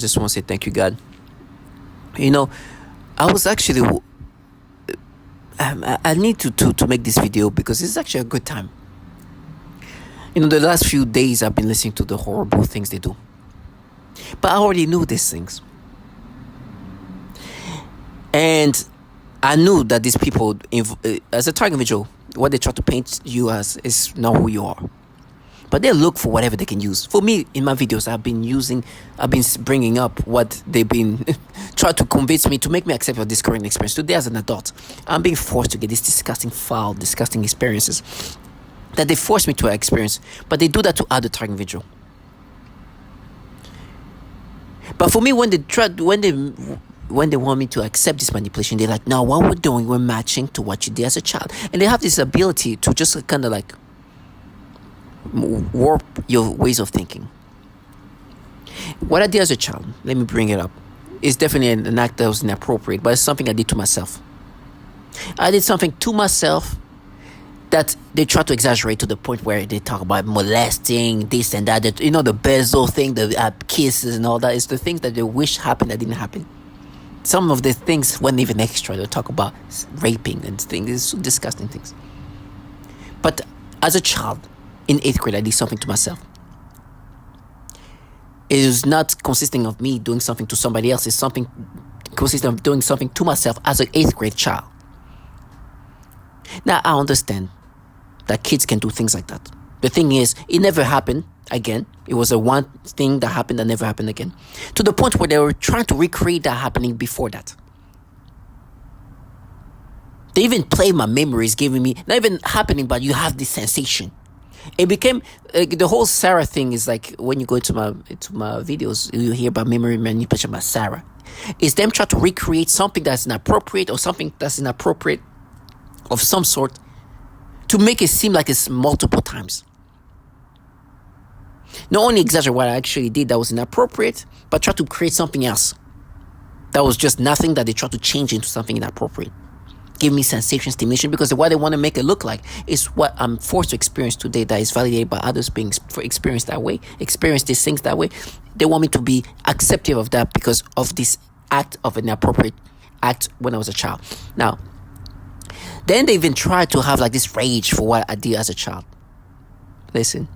Just want to say thank you, God. You know, I was actually, I need to make this video because it's actually a good time. The last few days I've been listening to the horrible things they do. But I already knew these things. And I knew that these people, as a target individual, what they try to paint you as is not who you are. But they look for whatever they can use. For me, in my videos, I've been bringing up what they've been trying to convince me to make me accept this current experience. Today, as an adult, I'm being forced to get these disgusting, foul, disgusting experiences that they force me to experience. But they do that to other target individual. But for me, when they want me to accept this manipulation, they're like, no, what we're doing, we're matching to what you did as a child. And they have this ability to just kind of like warp your ways of thinking. What I did as a child, let me bring it up, is definitely an act that was inappropriate, but it's something I did to myself. I did something to myself that they try to exaggerate to the point where they talk about molesting, this and that, the bezel thing, the kisses and all that. It's the things that they wish happened that didn't happen. Some of the things weren't even extra. They talk about raping and things. It's so disgusting things. But as a child, in 8th grade, I did something to myself. It is not consisting of me doing something to somebody else. It's something consisting of doing something to myself as an 8th grade child. Now, I understand that kids can do things like that. The thing is, it never happened again. It was a one thing that happened that never happened again. To the point where they were trying to recreate that happening before that. They even play my memories, giving me, not even happening, but you have this sensation. It became the whole Sarah thing is like when you go into my videos, you hear about memory manipulation by Sarah. It's them trying to recreate something that's inappropriate or something that's inappropriate of some sort to make it seem like it's multiple times. Not only exaggerate what I actually did that was inappropriate, but try to create something else that was just nothing that they try to change into something inappropriate. Give me sensation, stimulation, because what they want to make it look like is what I'm forced to experience today that is validated by others being experienced that way, experience these things that way. They want me to be acceptive of that because of this act of an inappropriate act when I was a child. Now, then they even try to have like this rage for what I did as a child. Listen,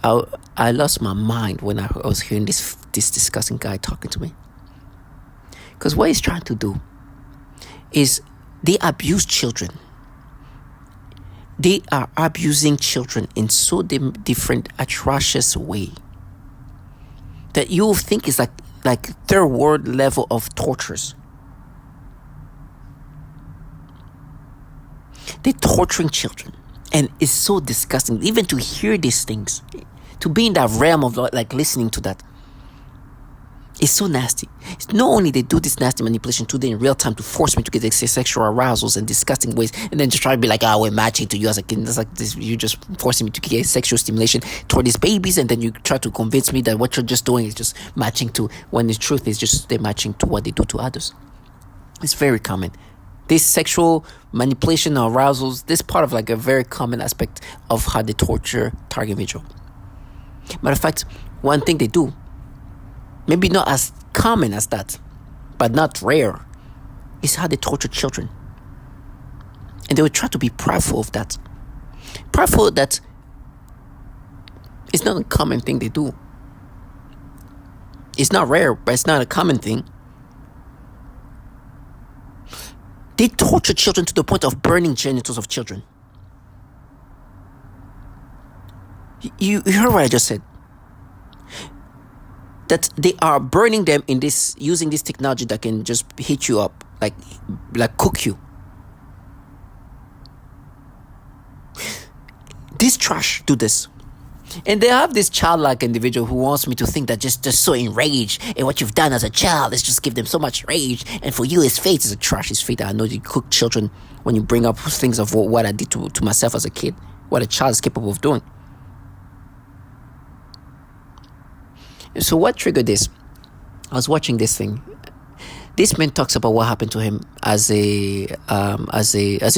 I lost my mind when I was hearing this disgusting guy talking to me. Because what he's trying to do is they abuse children. They are abusing children in so different, atrocious way that you think is like third world level of tortures. They're torturing children, and it's so disgusting. Even to hear these things, to be in that realm of like listening to that. It's so nasty. It's not only they do this nasty manipulation today in real time to force me to get sexual arousals in disgusting ways, and then just try to be like, we're matching to you as a kid. It's like this, you're just forcing me to get sexual stimulation toward these babies, and then you try to convince me that what you're just doing is just matching to, when the truth is just they're matching to what they do to others. It's very common. This sexual manipulation or arousals, this part of like a very common aspect of how they torture target individual. Matter of fact, one thing they do, maybe not as common as that, but not rare, is how they torture children. And they would try to be prideful of that. Prideful that it's not a common thing they do. It's not rare, but it's not a common thing. They torture children to the point of burning genitals of children. You heard what I just said? That they are burning them in this, using this technology that can just heat you up, like cook you. This trash do this. And they have this childlike individual who wants me to think that just so enraged and what you've done as a child is just give them so much rage. And for you, his fate is a trash. His fate. I know you cook children when you bring up things of what I did to myself as a kid, what a child is capable of doing. So what triggered this? I was watching this thing. This man talks about what happened to him as a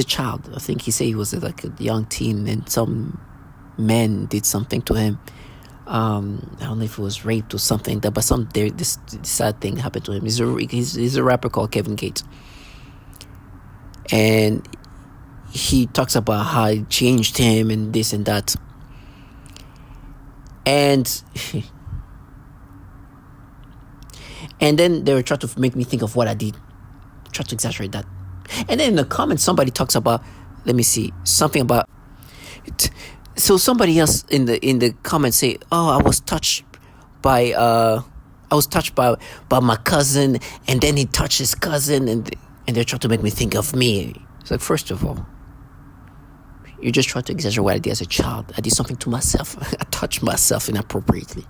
child. I think he said he was like a young teen and some men did something to him I don't know if it was raped or something, but this sad thing happened to him. He's a rapper called Kevin Gates, and he talks about how it changed him and this and that. And and then they were trying to make me think of what I did, try to exaggerate that. And then in the comments, somebody talks about, let me see, something about. So somebody else in the comments say, "Oh, I was touched by my cousin, and then he touched his cousin, and they're trying to make me think of me." It's like, first of all, you just try to exaggerate what I did as a child. I did something to myself. I touched myself inappropriately.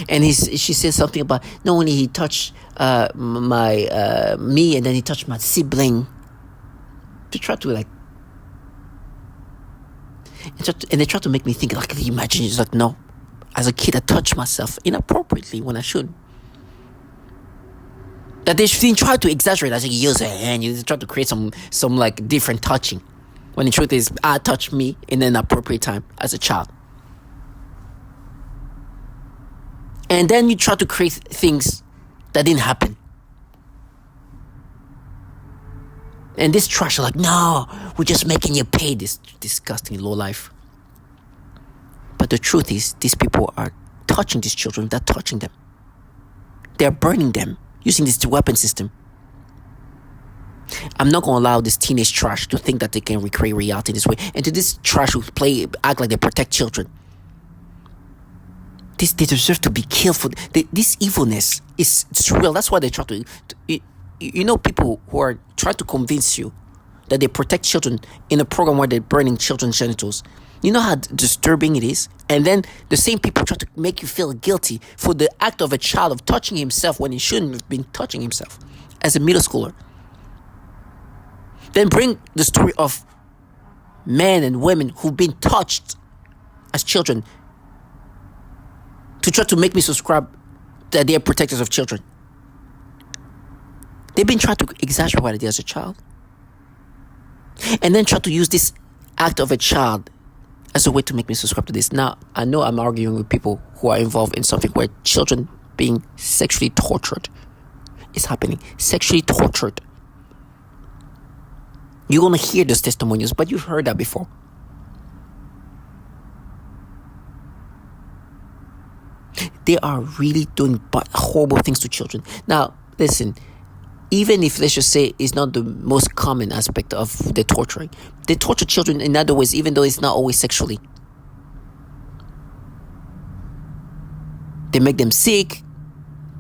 And she said something about not only he touched me, and then he touched my sibling. To try to like, and they try to make me think like, can you imagine? It's like, no, as a kid I touched myself inappropriately when I should. That they try to exaggerate. I think you use a hand, you try to create some like different touching, when the truth is I touched me in an appropriate time as a child. And then you try to create things that didn't happen. And this trash are like, no, we're just making you pay, this disgusting low life. But the truth is, these people are touching these children without touching them. They're burning them using this weapon system. I'm not going to allow this teenage trash to think that they can recreate reality this way. And to this trash who act like they protect children. They deserve to be killed for this evilness. It's real. That's why they try to people who are trying to convince you that they protect children in a program where they're burning children's genitals. You know how disturbing it is? And then the same people try to make you feel guilty for the act of a child of touching himself when he shouldn't have been touching himself as a middle schooler. Then bring the story of men and women who've been touched as children to try to make me subscribe that they are protectors of children. They've been trying to exaggerate what I did as a child. And then try to use this act of a child as a way to make me subscribe to this. Now, I know I'm arguing with people who are involved in something where children being sexually tortured is happening. Sexually tortured. You're going to hear those testimonials, but you've heard that before. They are really doing horrible things to children. Now, listen, even if, let's just say, it's not the most common aspect of the torturing, they torture children in other ways, even though it's not always sexually. They make them sick.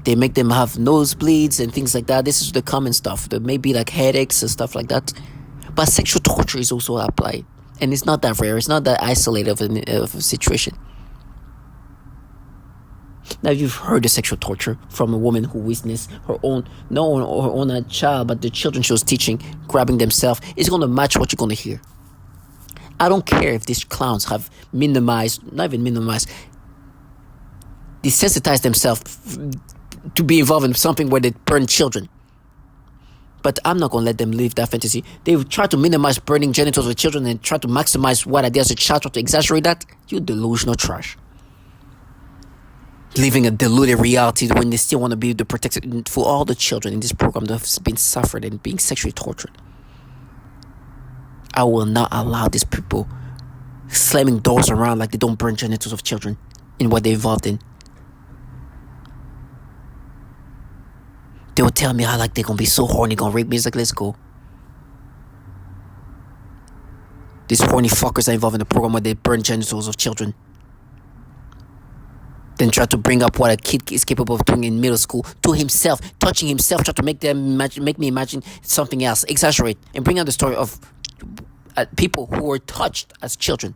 They make them have nosebleeds and things like that. This is the common stuff. There may be like headaches and stuff like that. But sexual torture is also applied. And it's not that rare. It's not that isolated of a situation. Now, you've heard the sexual torture from a woman who witnessed her own child, but the children she was teaching, grabbing themselves. It's going to match what you're going to hear. I don't care if these clowns have desensitized themselves to be involved in something where they burn children. But I'm not going to let them live that fantasy. They try to minimize burning genitals of children and try to maximize what I did as a child, try to exaggerate that. You delusional trash. Living a deluded reality when they still want to be the protector for all the children in this program that have been suffered and being sexually tortured. I will not allow these people slamming doors around like they don't burn genitals of children in what they're involved in. They will tell me how like they're going to be so horny, going to rape me. It's like, let's go. These horny fuckers are involved in the program where they burn genitals of children. Then try to bring up what a kid is capable of doing in middle school to himself, touching himself, try to make me imagine something else, exaggerate, and bring out the story of people who were touched as children.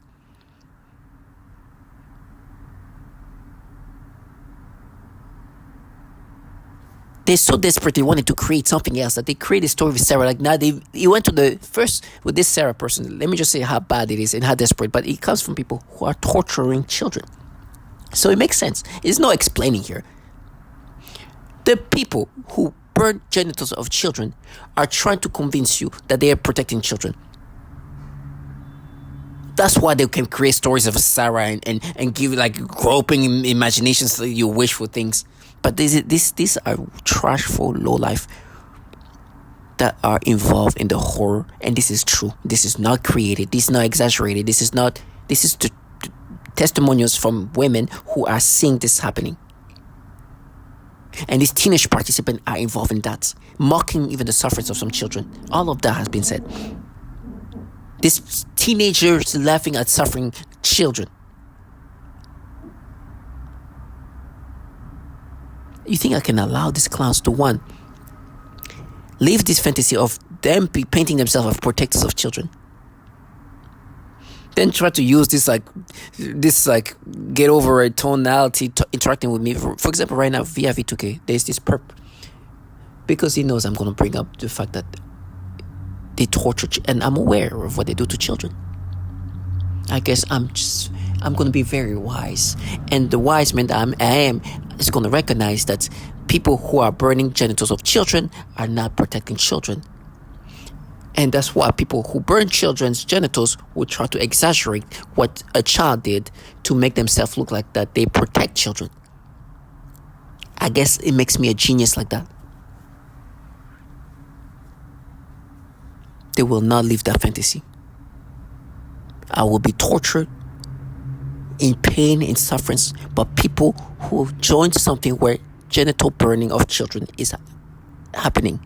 They're so desperate they wanted to create something else that they created a story with Sarah. Like now you went to the first with this Sarah person. Let me just say how bad it is and how desperate, but it comes from people who are torturing children. So it makes sense. There's no explaining here. The people who burn genitals of children are trying to convince you that they are protecting children. That's why they can create stories of Sarah and give like groping imaginations that you wish for things. But these are trashful low life that are involved in the horror, and this is true. This is not created. This is not exaggerated. This is the testimonials from women who are seeing this happening. And these teenage participants are involved in that, mocking even the sufferings of some children. All of that has been said. These teenagers laughing at suffering children. You think I can allow these clowns to, one, live this fantasy of them painting themselves as protectors of children, then try to use this get over it tonality interacting with me. For example, right now via V2K, there's this perp, because he knows I'm going to bring up the fact that they torture and I'm aware of what they do to children. I guess I'm going to be very wise, and the wise man that I am is going to recognize that people who are burning genitals of children are not protecting children. And that's why people who burn children's genitals will try to exaggerate what a child did to make themselves look like that they protect children. I guess it makes me a genius like that. They will not live that fantasy. I will be tortured, in pain, in sufferance, but people who have joined something where genital burning of children is happening.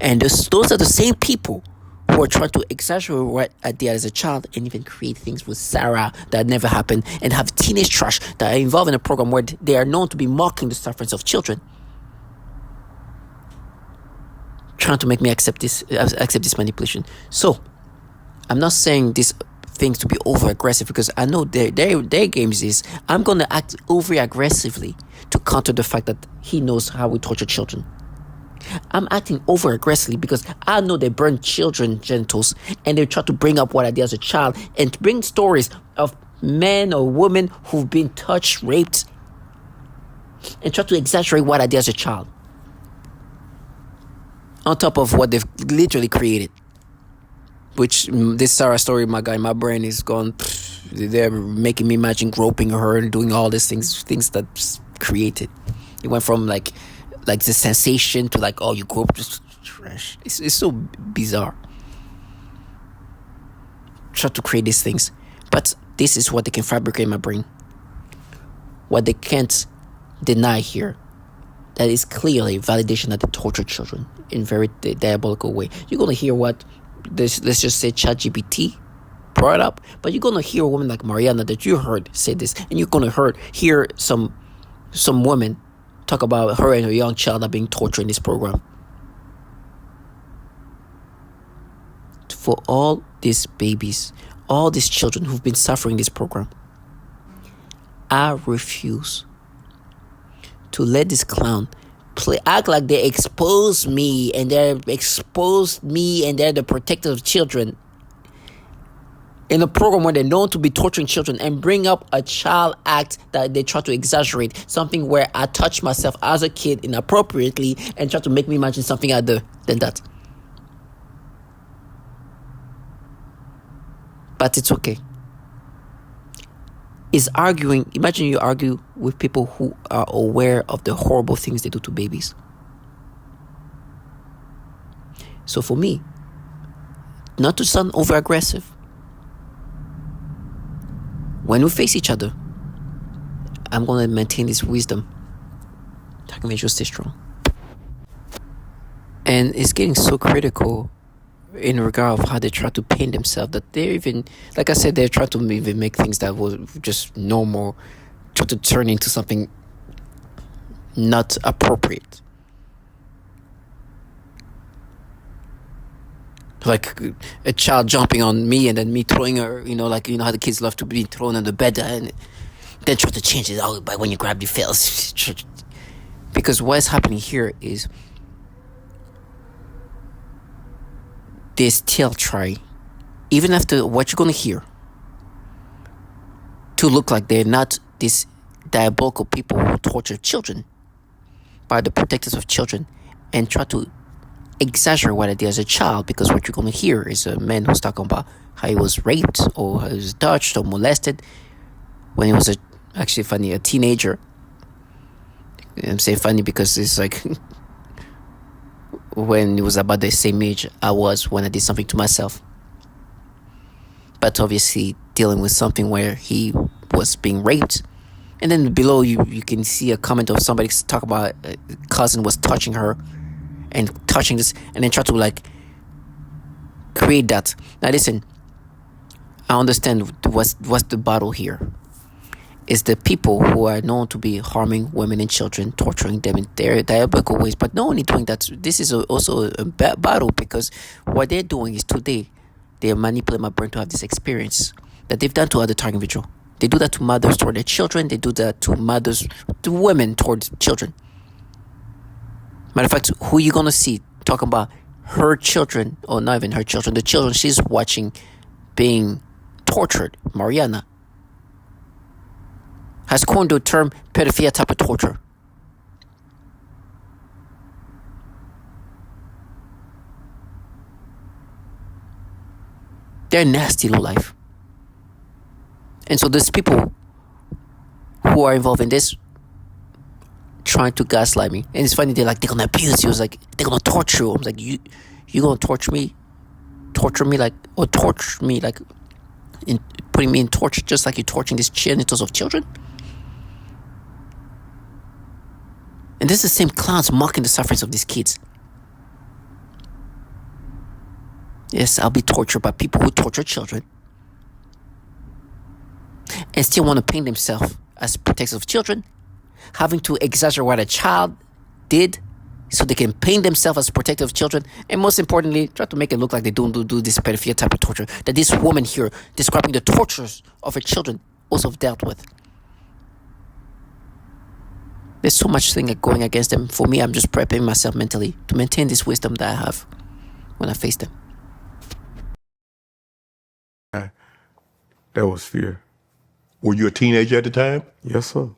And those are the same people who are trying to exaggerate what I did as a child and even create things with Sarah that never happened, and have teenage trash that are involved in a program where they are known to be mocking the sufferings of children, trying to make me accept this manipulation. So I'm not saying these things to be over aggressive, because I know their games is I'm going to act over aggressively to counter the fact that he knows how we torture children. I'm acting over aggressively because I know they burn children's genitals, and they try to bring up what I did as a child and to bring stories of men or women who've been touched, raped, and try to exaggerate what I did as a child on top of what they've literally created. Which this Sarah story, my guy, my brain is gone. They're making me imagine groping her and doing all these things that's created. It went from like the sensation to like, oh, you grope, just trash. It's so bizarre. Try to create these things, but this is what they can fabricate in my brain. What they can't deny here, that is clearly validation that they torture children in very diabolical way. You're gonna hear what let's just say ChatGPT brought up, but you're gonna hear a woman like Mariana that you heard say this, and you're gonna hear some woman talk about her and her young child are being tortured in this program. For all these babies, all these children who've been suffering this program, I refuse to let this clown act like they expose me and they're the protectors of children in a program where they're known to be torturing children, and bring up a child act that they try to exaggerate, something where I touch myself as a kid inappropriately and try to make me imagine something other than that. But it's okay. Imagine you argue with people who are aware of the horrible things they do to babies. So for me, not to sound over aggressive, when we face each other, I'm going to maintain this wisdom that I can make you stay strong. And it's getting so critical in regard of how they try to paint themselves, that they're even, like I said, they're trying to even make things that were just normal, try to turn into something not appropriate. Like a child jumping on me and then me throwing her, like, how the kids love to be thrown on the bed, and then try to change it. Oh, but when you grab your fails. Because what is happening here is they still try, even after what you're going to hear, to look like they're not these diabolical people who torture children, by the protectors of children, and try to exaggerate what I did as a child, because what you're going to hear is a man who's talking about how he was raped or how he was touched or molested when he was a teenager. I'm saying funny because it's like when it was about the same age I was when I did something to myself. But obviously dealing with something where he was being raped. And then below you can see a comment of somebody talk about cousin was touching her and touching this, and then try to like create that. Now listen, I understand what's the battle here. It's the people who are known to be harming women and children, torturing them in their diabolical ways, but not only doing that, this is also a battle, because what they're doing is today they manipulate my brain to have this experience that they've done to other target individuals. They do that to mothers toward their children. They do that to mothers, to women towards children. Matter of fact, who you gonna see talking about her children, or not even her children, the children she's watching being tortured? Mariana has coined the term pedophilia type of torture. They're nasty low life. And so there's people who are involved in this trying to gaslight me. And it's funny, they're gonna abuse you. It's like, they're gonna torture you. I'm like, you gonna torture me? Torture me like, or torture me like, in putting me in torture just like you're torturing these genitals of children? And this is the same clowns mocking the sufferings of these kids. Yes, I'll be tortured by people who torture children and still want to paint themselves as protectors of children, having to exaggerate what a child did so they can paint themselves as protectors of children, and most importantly, try to make it look like they don't do this pedophilia type of torture that this woman here describing the tortures of her children also have dealt with. There's so much thing going against them. For me, I'm just prepping myself mentally to maintain this wisdom that I have when I face them. That was fear. Were you a teenager at the time? Yes, sir.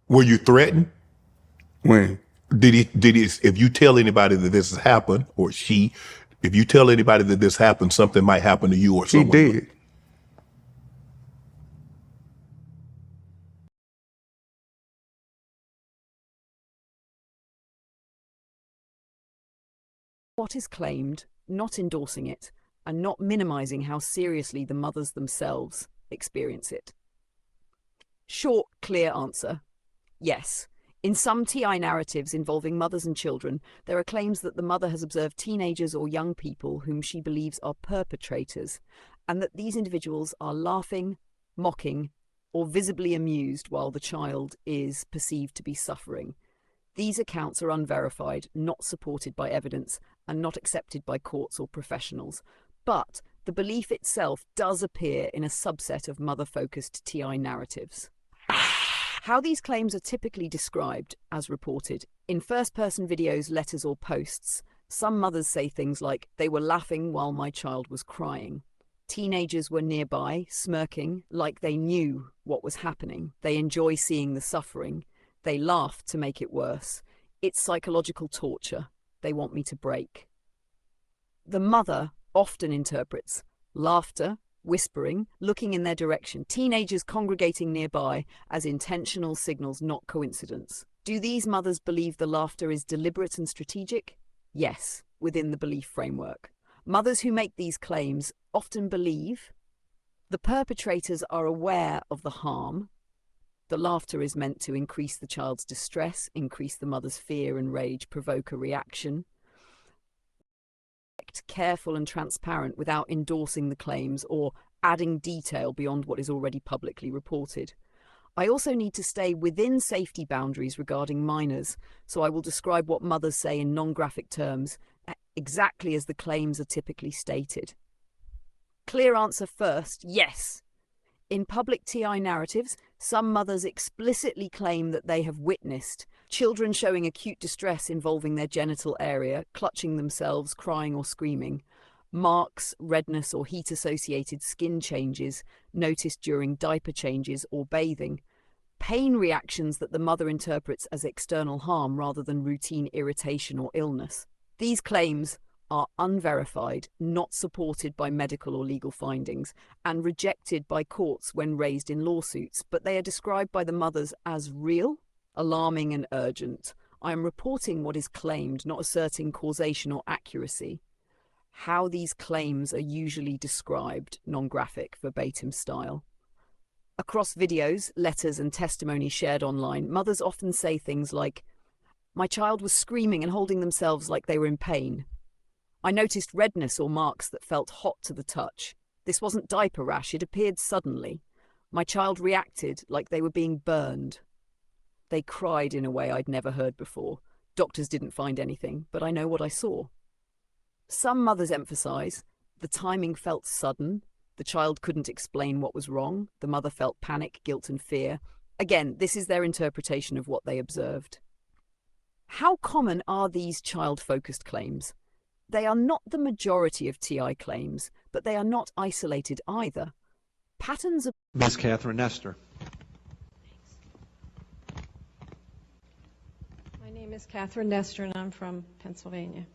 Were you threatened? When? If you tell anybody that this has happened, or if you tell anybody that this happened, something might happen to you or He someone. did. What is claimed, not endorsing it, and not minimizing how seriously the mothers themselves experience it. Short, clear answer: yes. In some TI narratives involving mothers and children, there are claims that the mother has observed teenagers or young people whom she believes are perpetrators, and that these individuals are laughing, mocking, or visibly amused while the child is perceived to be suffering. These accounts are unverified, not supported by evidence, and not accepted by courts or professionals. But the belief itself does appear in a subset of mother-focused TI narratives. How these claims are typically described, as reported, in first-person videos, letters, or posts, some mothers say things like, "They were laughing while my child was crying." Teenagers were nearby, smirking, like they knew what was happening. They enjoy seeing the suffering. They laugh to make it worse. It's psychological torture. They want me to break. The mother often interprets laughter, whispering, looking in their direction, teenagers congregating nearby as intentional signals, not coincidence. Do these mothers believe the laughter is deliberate and strategic? Yes, within the belief framework. Mothers who make these claims often believe the perpetrators are aware of the harm. The laughter is meant to increase the child's distress, increase the mother's fear and rage, provoke a reaction. Careful and transparent without endorsing the claims or adding detail beyond what is already publicly reported. I also need to stay within safety boundaries regarding minors, so I will describe what mothers say in non-graphic terms, exactly as the claims are typically stated. Clear answer first: yes. In public TI narratives, some mothers explicitly claim that they have witnessed children showing acute distress involving their genital area, clutching themselves, crying or screaming, marks, redness or heat-associated skin changes noticed during diaper changes or bathing, pain reactions that the mother interprets as external harm rather than routine irritation or illness. These claims are unverified, not supported by medical or legal findings, and rejected by courts when raised in lawsuits, but they are described by the mothers as real, alarming, and urgent. I am reporting what is claimed, not asserting causation or accuracy. How these claims are usually described, non-graphic, verbatim style. Across videos, letters, and testimony shared online, mothers often say things like, "My child was screaming and holding themselves like they were in pain. I noticed redness or marks that felt hot to the touch. This wasn't diaper rash, it appeared suddenly. My child reacted like they were being burned. They cried in a way I'd never heard before. Doctors didn't find anything, but I know what I saw." Some mothers emphasize the timing felt sudden. The child couldn't explain what was wrong. The mother felt panic, guilt, and fear. Again, this is their interpretation of what they observed. How common are these child-focused claims? They are not the majority of TI claims, but they are not isolated either. Patterns of... Ms. Catherine Nestor. My name is Catherine Nestor, and I'm from Pennsylvania.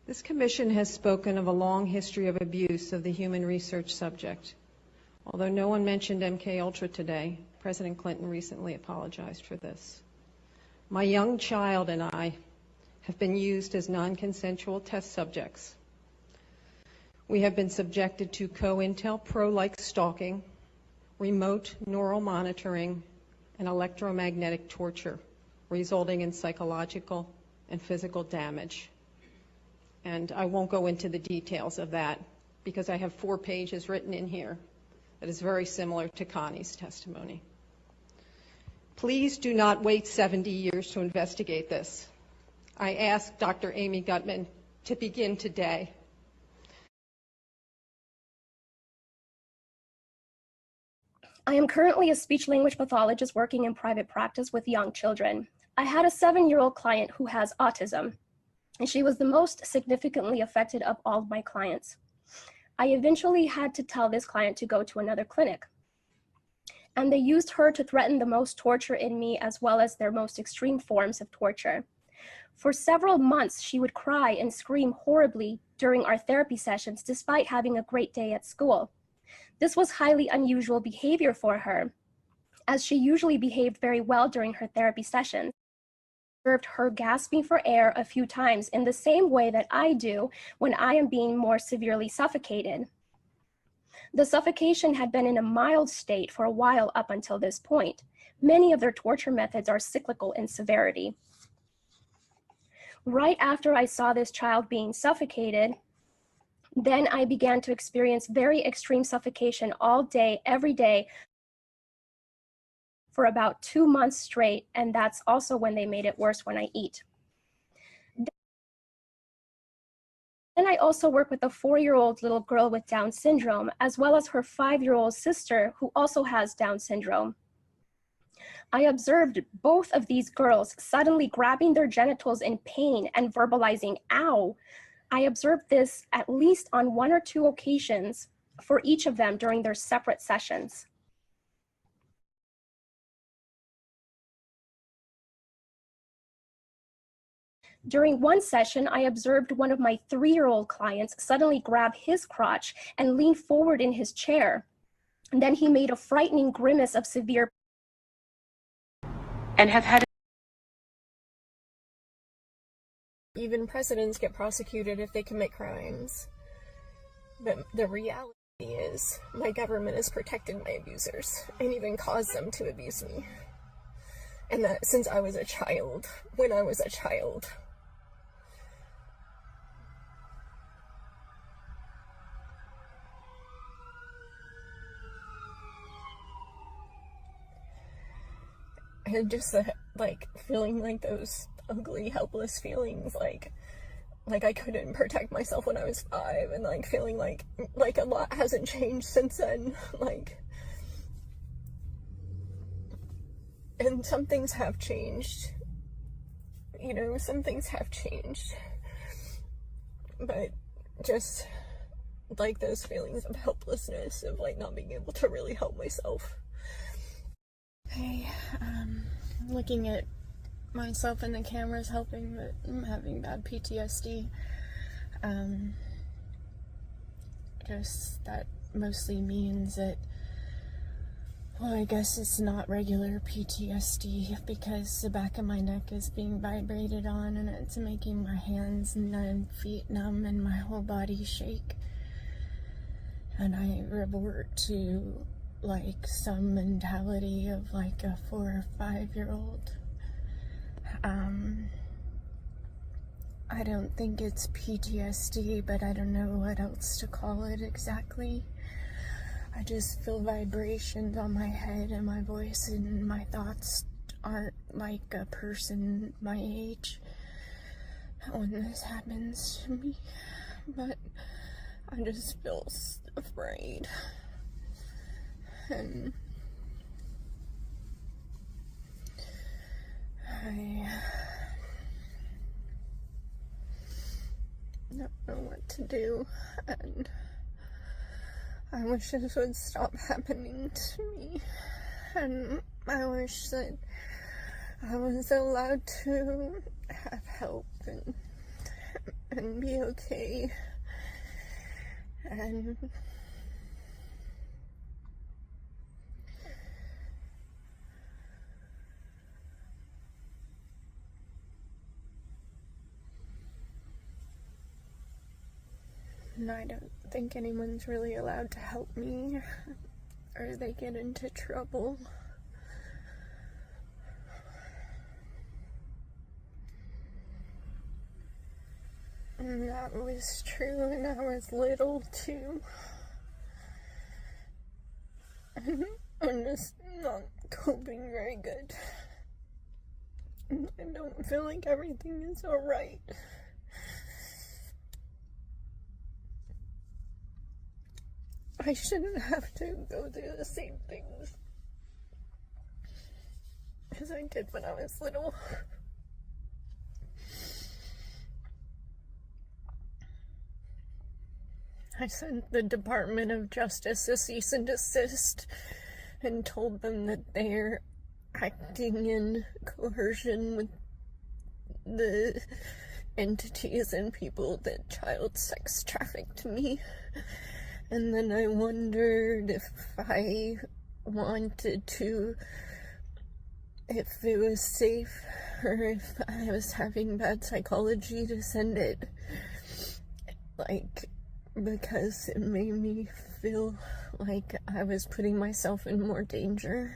This commission has spoken of a long history of abuse of the human research subject. Although no one mentioned MKUltra today, President Clinton recently apologized for this. My young child and I have been used as non-consensual test subjects. We have been subjected to COINTELPRO-like stalking, remote neural monitoring, and electromagnetic torture, resulting in psychological and physical damage. And I won't go into the details of that because I have 4 pages written in here that is very similar to Connie's testimony. Please do not wait 70 years to investigate this. I ask Dr. Amy Gutman to begin today. I am currently a speech-language pathologist working in private practice with young children. I had a 7-year-old client who has autism, and she was the most significantly affected of all of my clients. I eventually had to tell this client to go to another clinic, and they used her to threaten the most torture in me as well as their most extreme forms of torture. For several months, she would cry and scream horribly during our therapy sessions despite having a great day at school. This was highly unusual behavior for her, as she usually behaved very well during her therapy sessions. I observed her gasping for air a few times in the same way that I do when I am being more severely suffocated. The suffocation had been in a mild state for a while up until this point. Many of their torture methods are cyclical in severity. Right after I saw this child being suffocated, then I began to experience very extreme suffocation all day, every day, for about 2 months straight, and that's also when they made it worse when I eat. Then I also work with a 4-year-old little girl with Down syndrome, as well as her 5-year-old sister who also has Down syndrome. I observed both of these girls suddenly grabbing their genitals in pain and verbalizing, "ow." I observed this at least on 1 or 2 occasions for each of them during their separate sessions. During one session, I observed one of my 3-year-old clients suddenly grab his crotch and lean forward in his chair. And then he made a frightening grimace of severe and have had. Even presidents get prosecuted if they commit crimes. But the reality is, my government has protected my abusers and even caused them to abuse me. And that since I was a child, when I was a child. And just like feeling like those ugly, helpless feelings, like I couldn't protect myself when I was 5, and like feeling like a lot hasn't changed since then, and some things have changed, you know, some things have changed, but just like those feelings of helplessness, of like not being able to really help myself. Looking at myself in the camera is helping, but I'm having bad PTSD. Just that mostly means that, well, I guess it's not regular PTSD because the back of my neck is being vibrated on and it's making my hands numb, feet numb, and my whole body shake. And I revert to like some mentality of like a 4 or 5-year-old. I don't think it's PTSD, but I don't know what else to call it exactly. I just feel vibrations on my head and my voice, and my thoughts aren't like a person my age when this happens to me. But I just feel afraid. And I don't know what to do, and I wish this would stop happening to me, and I wish that I was allowed to have help and be okay, and I don't think anyone's really allowed to help me, or they get into trouble. And that was true when I was little too. I'm just not coping very good. I don't feel like everything is alright. I shouldn't have to go through the same things as I did when I was little. I sent the Department of Justice a cease and desist and told them that they're acting in coercion with the entities and people that child sex trafficked me. And then I wondered if I wanted to, if it was safe, or if I was having bad psychology to send it. Like, because it made me feel like I was putting myself in more danger.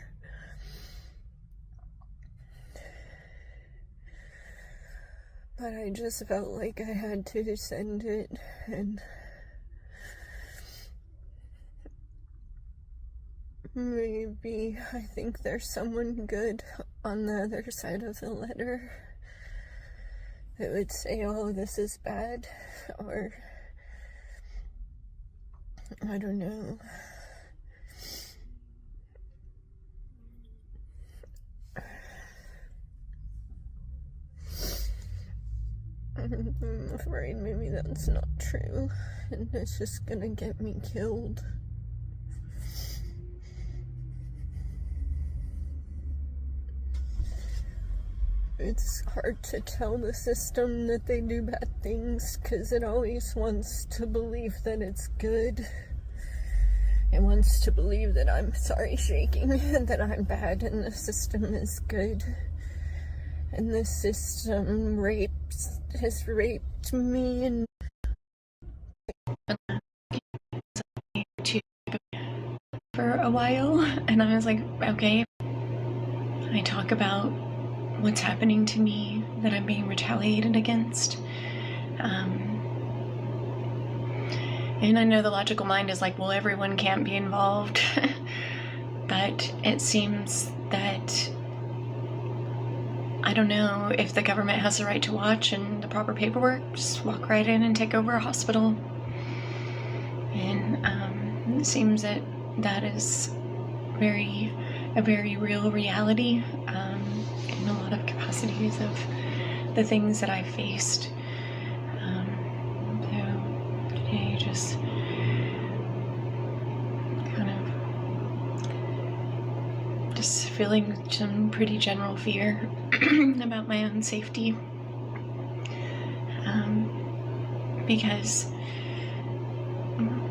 But I just felt like I had to send it, and maybe I think there's someone good on the other side of the letter that would say, oh, this is bad, or I don't know. I'm afraid maybe that's not true, and it's just gonna get me killed. It's hard to tell the system that they do bad things because it always wants to believe that it's good. It wants to believe that I'm shaking, that I'm bad and the system is good. And the system has raped me and for a while, and I was like, okay. I talk about what's happening to me, that I'm being retaliated against. And I know the logical mind is like, well, everyone can't be involved. But it seems that, I don't know if the government has the right to watch and the proper paperwork, just walk right in and take over a hospital. And it seems that that is a very real reality in a lot of capacities of the things that I've faced. So today, just kind of just feeling some pretty general fear because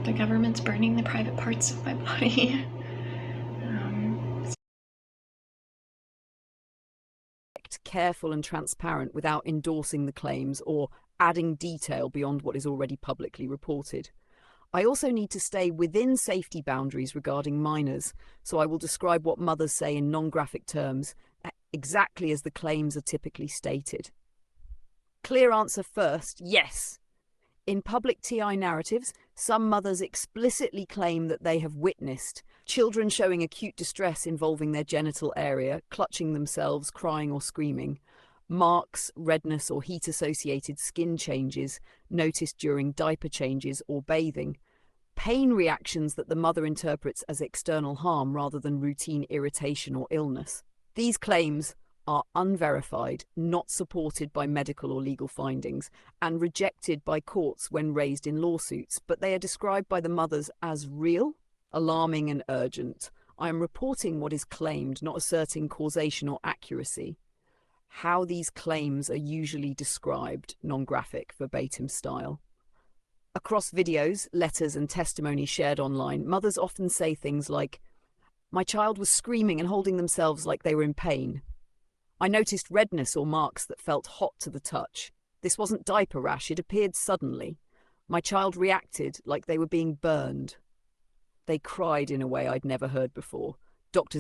the government's burning the private parts of my body. Careful and transparent without endorsing the claims or adding detail beyond what is already publicly reported. I also need to stay within safety boundaries regarding minors, so I will describe what mothers say in non-graphic terms, exactly as the claims are typically stated. Clear answer first, yes. In public TI narratives, some mothers explicitly claim that they have witnessed children showing acute distress involving their genital area, clutching themselves, crying or screaming, marks, redness or heat-associated skin changes noticed during diaper changes or bathing, pain reactions that the mother interprets as external harm rather than routine irritation or illness. These claims are unverified, not supported by medical or legal findings, and rejected by courts when raised in lawsuits, but they are described by the mothers as real, alarming and urgent. I am reporting what is claimed, not asserting causation or accuracy. How these claims are usually described, non-graphic, verbatim style. Across videos, letters and testimony shared online, mothers often say things like, "My child was screaming and holding themselves like they were in pain. I noticed redness or marks that felt hot to the touch. This wasn't diaper rash, it appeared suddenly. My child reacted like they were being burned. They cried in a way I'd never heard before. Doctors